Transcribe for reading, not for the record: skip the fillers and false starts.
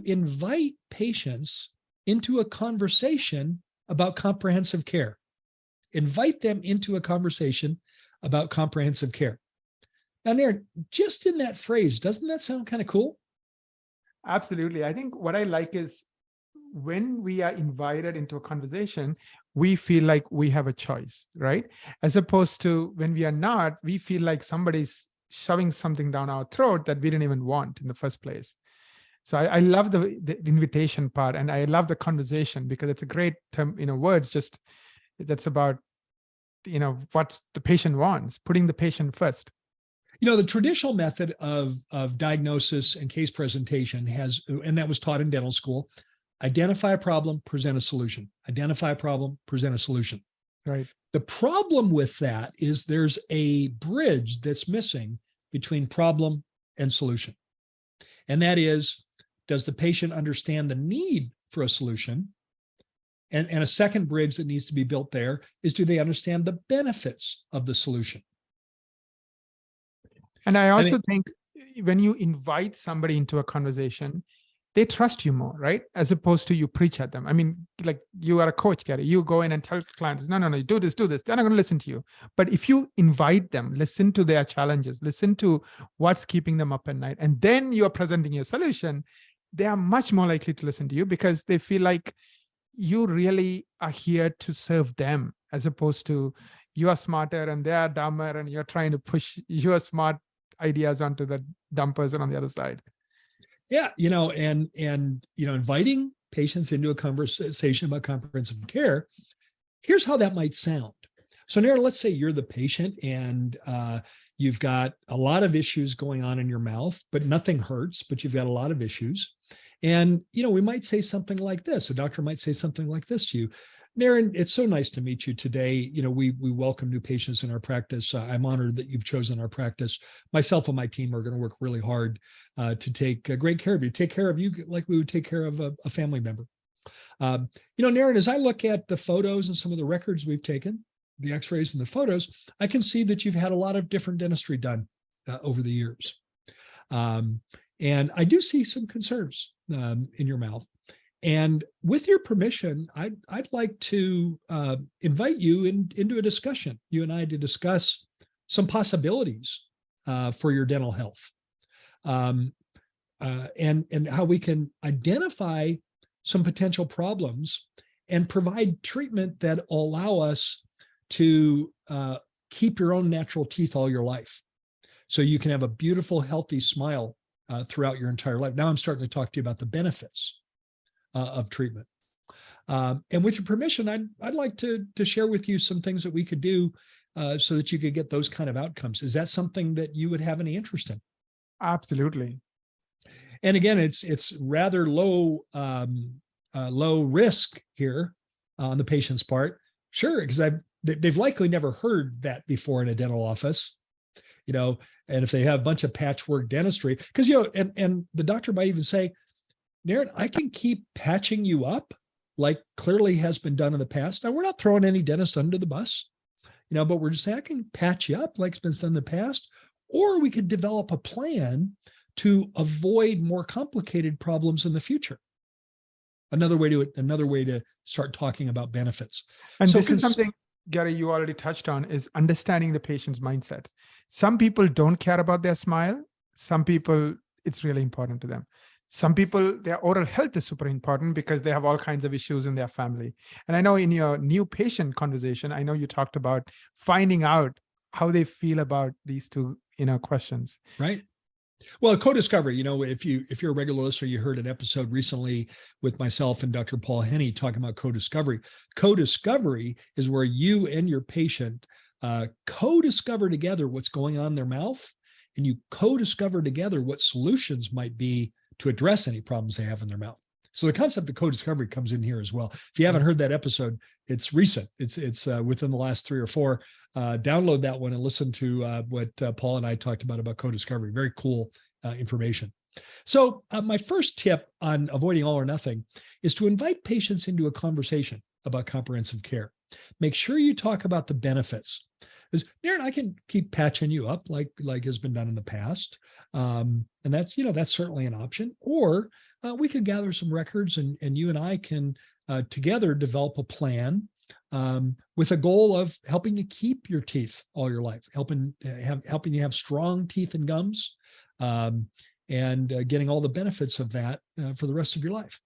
invite patients into a conversation about comprehensive care. Invite them into a conversation about comprehensive care. Now, Naren, just in that phrase, doesn't that sound kind of cool? Absolutely. I think what I like is when we are invited into a conversation, we feel like we have a choice, right? As opposed to when we are not, we feel like somebody's shoving something down our throat that we didn't even want in the first place. So I love the invitation part, and I love the conversation because it's a great term, words just that's about, what the patient wants, putting the patient first. The traditional method of diagnosis and case presentation has, and that was taught in dental school, identify a problem, present a solution. Identify a problem, present a solution. Right. The problem with that is there's a bridge that's missing between problem and solution. And that is, does the patient understand the need for a solution? And a second bridge that needs to be built there is, do they understand the benefits of the solution? And I also think when you invite somebody into a conversation, they trust you more, right? As opposed to you preach at them. I mean, like you are a coach, Gary. You go in and tell clients, no, do this. They're not going to listen to you. But if you invite them, listen to their challenges, listen to what's keeping them up at night, and then you are presenting your solution, they are much more likely to listen to you because they feel like you really are here to serve them, as opposed to you are smarter and they are dumber and you're trying to push your smart ideas onto the dumb person on the other side. Yeah, and inviting patients into a conversation about comprehensive care, here's how that might sound. So, Naren, let's say you're the patient and you've got a lot of issues going on in your mouth, but nothing hurts, but you've got a lot of issues. And, we might say something like this. A doctor might say something like this to you. Naren, it's so nice to meet you today. We welcome new patients in our practice. I'm honored that you've chosen our practice. Myself and my team are going to work really hard to take great care of you, take care of you like we would take care of a family member. Naren, as I look at the photos and some of the records we've taken, the x-rays and the photos, I can see that you've had a lot of different dentistry done over the years. And I do see some concerns in your mouth. And with your permission, I'd like to invite you into a discussion, you and I, to discuss some possibilities for your dental health, and how we can identify some potential problems and provide treatment that will allow us to keep your own natural teeth all your life, so you can have a beautiful, healthy smile throughout your entire life. Now I'm starting to talk to you about the benefits of treatment. And with your permission, I'd like to share with you some things that we could do so that you could get those kind of outcomes. Is that something that you would have any interest in? Absolutely. And again, it's rather low risk here on the patient's part. Sure, because they've likely never heard that before in a dental office. And if they have a bunch of patchwork dentistry, because and the doctor might even say, Naren, I can keep patching you up like clearly has been done in the past. Now, we're not throwing any dentists under the bus, but we're just saying I can patch you up like it's been done in the past, or we could develop a plan to avoid more complicated problems in the future. Another way to start talking about benefits. And so this is something, Gary, you already touched on, is understanding the patient's mindset. Some people don't care about their smile. Some people, it's really important to them. Some people, their oral health is super important because they have all kinds of issues in their family. And I know in your new patient conversation, I know you talked about finding out how they feel about these two, questions. Right. Well, co-discovery, if you're a regular listener, you heard an episode recently with myself and Dr. Paul Henney talking about co-discovery. Co-discovery is where you and your patient co-discover together what's going on in their mouth, and you co-discover together what solutions might be to address any problems they have in their mouth. So the concept of co-discovery comes in here as well. If you haven't heard that episode, it's recent. It's within the last 3 or 4. Download that one and listen to what Paul and I talked about co-discovery. Very cool information. So my first tip on avoiding all or nothing is to invite patients into a conversation about comprehensive care. Make sure you talk about the benefits. Because, Naren, I can keep patching you up like has been done in the past. And that's certainly an option. Or we could gather some records, and you and I can together develop a plan with a goal of helping you keep your teeth all your life, helping you have strong teeth and gums, and getting all the benefits of that for the rest of your life.